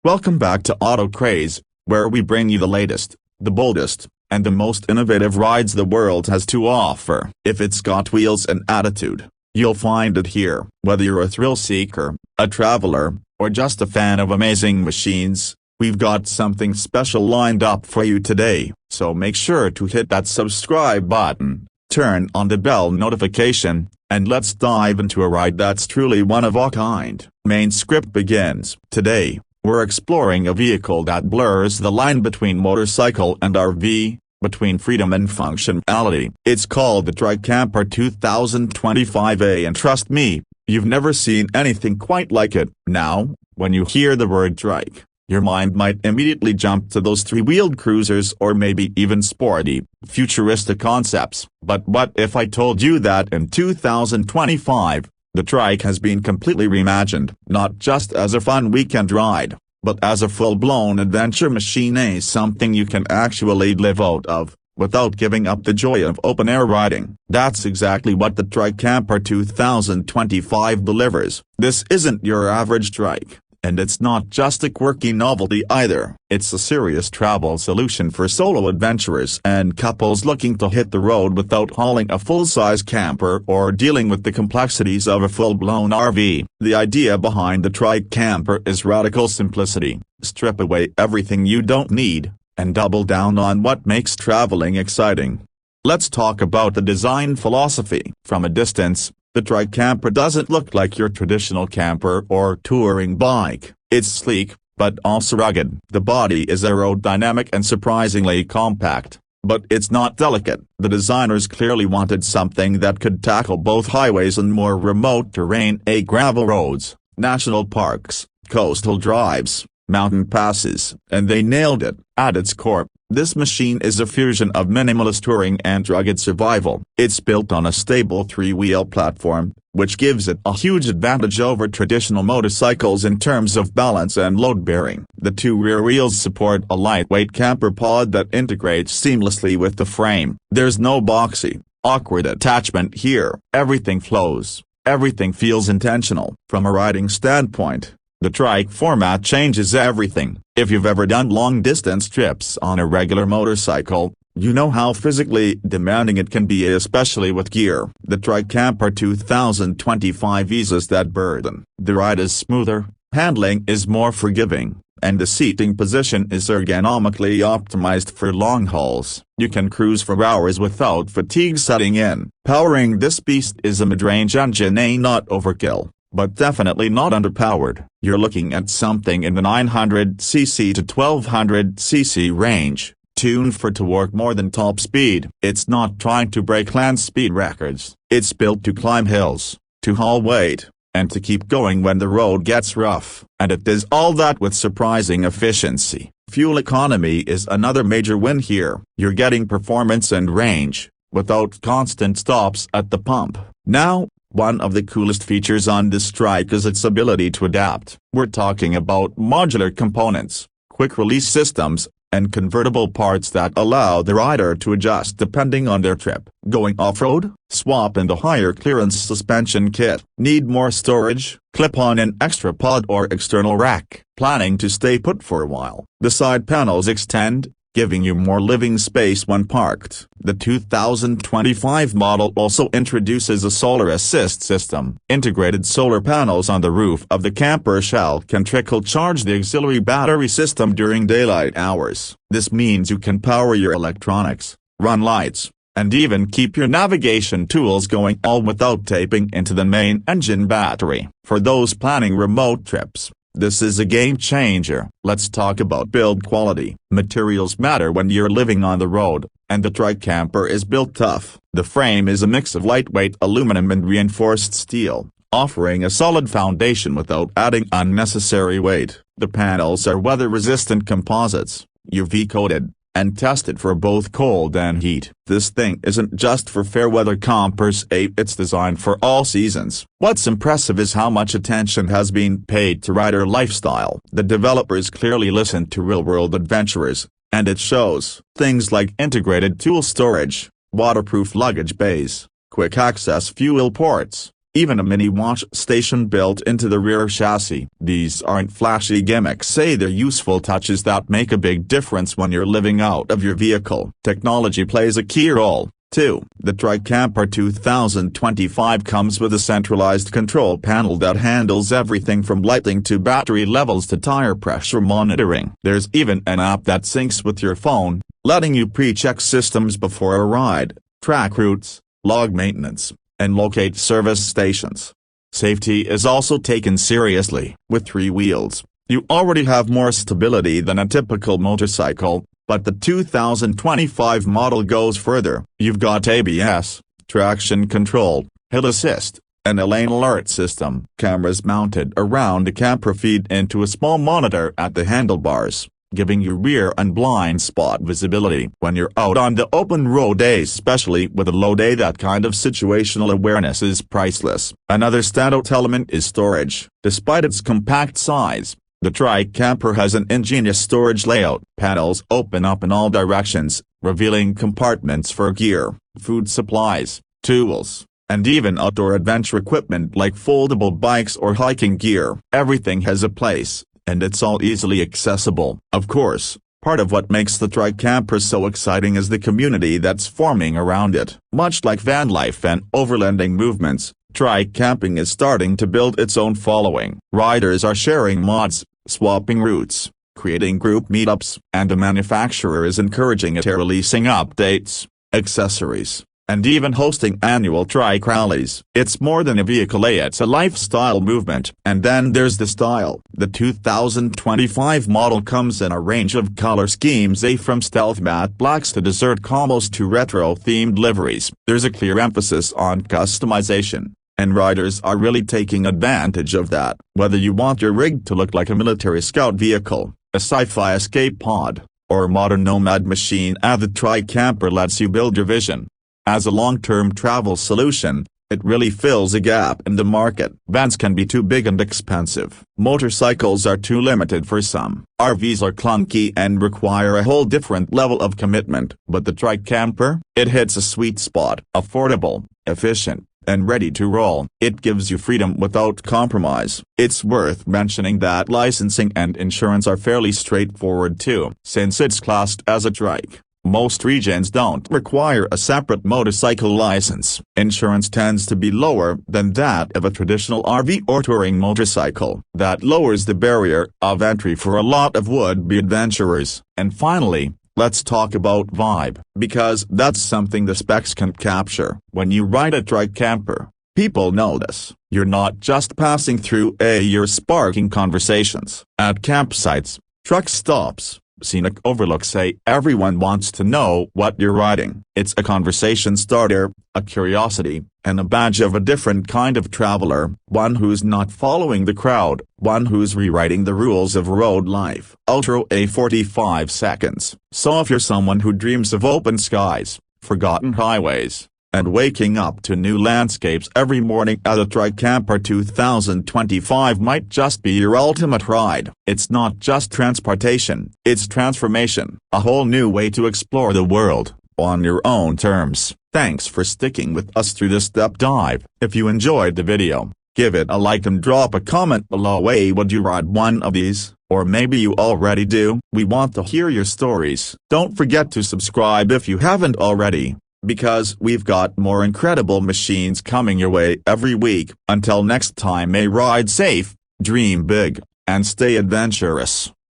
Welcome back to Auto Craze, where we bring you the latest, the boldest, and the most innovative rides the world has to offer. If it's got wheels and attitude, you'll find it here. Whether you're a thrill seeker, a traveler, or just a fan of amazing machines, we've got something special lined up for you today. So make sure to hit that subscribe button, turn on the bell notification, and let's dive into a ride that's truly one of a kind. Main script begins. Today, we're exploring a vehicle that blurs the line between motorcycle and RV, between freedom and functionality. It's called the Trike Camper 2025A, and trust me, you've never seen anything quite like it. Now, when you hear the word trike, your mind might immediately jump to those three-wheeled cruisers or maybe even sporty, futuristic concepts. But what if I told you that in 2025, the trike has been completely reimagined, not just as a fun weekend ride, but as a full-blown adventure machine, something you can actually live out of, without giving up the joy of open-air riding. That's exactly what the Trike Camper 2025 delivers. This isn't your average trike. And it's not just a quirky novelty either. It's a serious travel solution for solo adventurers and couples looking to hit the road without hauling a full-size camper or dealing with the complexities of a full-blown RV. The idea behind the Trike Camper is radical simplicity. Strip away everything you don't need, and double down on what makes traveling exciting. Let's talk about the design philosophy. From a distance, the Trike Camper doesn't look like your traditional camper or touring bike. It's sleek, but also rugged. The body is aerodynamic and surprisingly compact, but it's not delicate. The designers clearly wanted something that could tackle both highways and more remote terrain, gravel roads, national parks, coastal drives, mountain passes, and they nailed it. At its core, this machine is a fusion of minimalist touring and rugged survival. It's built on a stable three-wheel platform, which gives it a huge advantage over traditional motorcycles in terms of balance and load-bearing. The two rear wheels support a lightweight camper pod that integrates seamlessly with the frame. There's no boxy, awkward attachment here. Everything flows. Everything feels intentional. From a riding standpoint, the trike format changes everything. If you've ever done long-distance trips on a regular motorcycle, you know how physically demanding it can be, especially with gear. The Trike Camper 2025 eases that burden. The ride is smoother, handling is more forgiving, and the seating position is ergonomically optimized for long hauls. You can cruise for hours without fatigue setting in. Powering this beast is a mid-range engine, not overkill, but definitely not underpowered. You're looking at something in the 900cc to 1200cc range, tuned to work more than top speed. It's not trying to break land speed records. It's built to climb hills, to haul weight, and to keep going when the road gets rough. And it does all that with surprising efficiency. Fuel economy is another major win here. You're getting performance and range, without constant stops at the pump. Now, one of the coolest features on this trike is its ability to adapt. We're talking about modular components, quick-release systems, and convertible parts that allow the rider to adjust depending on their trip. Going off-road? Swap in the higher clearance suspension kit. Need more storage? Clip on an extra pod or external rack. Planning to stay put for a while? The side panels extend, giving you more living space when parked. The 2025 model also introduces a solar assist system. Integrated solar panels on the roof of the camper shell can trickle charge the auxiliary battery system during daylight hours. This means you can power your electronics, run lights, and even keep your navigation tools going, all without taping into the main engine battery. For those planning remote trips, this is a game changer. Let's talk about build quality. Materials matter when you're living on the road, and the Trike Camper is built tough. The frame is a mix of lightweight aluminum and reinforced steel, offering a solid foundation without adding unnecessary weight. The panels are weather-resistant composites, UV-coated, and tested for both cold and heat. This thing isn't just for fair weather campers, it's designed for all seasons. What's impressive is how much attention has been paid to rider lifestyle. The developers clearly listened to real-world adventurers, and it shows. Things like integrated tool storage, waterproof luggage bays, quick access fuel ports, even a mini watch station built into the rear chassis. These aren't flashy gimmicks, they're useful touches that make a big difference when you're living out of your vehicle. Technology plays a key role, too. The Trike Camper 2025 comes with a centralized control panel that handles everything from lighting to battery levels to tire pressure monitoring. There's even an app that syncs with your phone, letting you pre-check systems before a ride, track routes, log maintenance, and locate service stations. Safety is also taken seriously. With 3 wheels, you already have more stability than a typical motorcycle, but the 2025 model goes further. You've got ABS, traction control, hill assist, and a lane alert system. Cameras mounted around the camper feed into a small monitor at the handlebars, giving you rear and blind spot visibility. When you're out on the open road, especially with a low day, that kind of situational awareness is priceless. Another standout element is storage. Despite its compact size, the Trike Camper has an ingenious storage layout. Panels open up in all directions, revealing compartments for gear, food supplies, tools, and even outdoor adventure equipment like foldable bikes or hiking gear. Everything has a place, and it's all easily accessible. Of course, part of what makes the Trike Camper so exciting is the community that's forming around it. Much like van life and overlanding movements, Trike camping is starting to build its own following. Riders are sharing mods, swapping routes, creating group meetups, and the manufacturer is encouraging it, releasing updates, accessories, and even hosting annual Trike rallies. It's more than a vehicle, it's a lifestyle movement. And then there's the style. The 2025 model comes in a range of color schemes, from stealth matte blacks to desert camos to retro-themed liveries. There's a clear emphasis on customization, and riders are really taking advantage of that. Whether you want your rig to look like a military scout vehicle, a sci-fi escape pod, or a modern Nomad machine, the Trike Camper lets you build your vision. As a long-term travel solution, it really fills a gap in the market. Vans can be too big and expensive. Motorcycles are too limited for some. RVs are clunky and require a whole different level of commitment. But the Trike Camper, it hits a sweet spot. Affordable, efficient, and ready to roll. It gives you freedom without compromise. It's worth mentioning that licensing and insurance are fairly straightforward too. Since it's classed as a trike, most regions don't require a separate motorcycle license. Insurance tends to be lower than that of a traditional RV or touring motorcycle. That lowers the barrier of entry for a lot of would-be adventurers. And finally, let's talk about vibe, because that's something the specs can capture. When you ride a Trike Camper, people notice. You're not just passing through, you're sparking conversations. At campsites, truck stops, scenic overlooks, everyone wants to know what you're riding. It's a conversation starter, a curiosity, and a badge of a different kind of traveler, one who's not following the crowd, one who's rewriting the rules of road life. Ultra 45 seconds. So if you're someone who dreams of open skies, forgotten highways, and waking up to new landscapes every morning, the Trike Camper 2025 might just be your ultimate ride. It's not just transportation, it's transformation. A whole new way to explore the world, on your own terms. Thanks for sticking with us through this step dive. If you enjoyed the video, give it a like and drop a comment below. Would you ride one of these? Or maybe you already do. We want to hear your stories. Don't forget to subscribe if you haven't already, because we've got more incredible machines coming your way every week. Until next time, ride safe, dream big, and stay adventurous.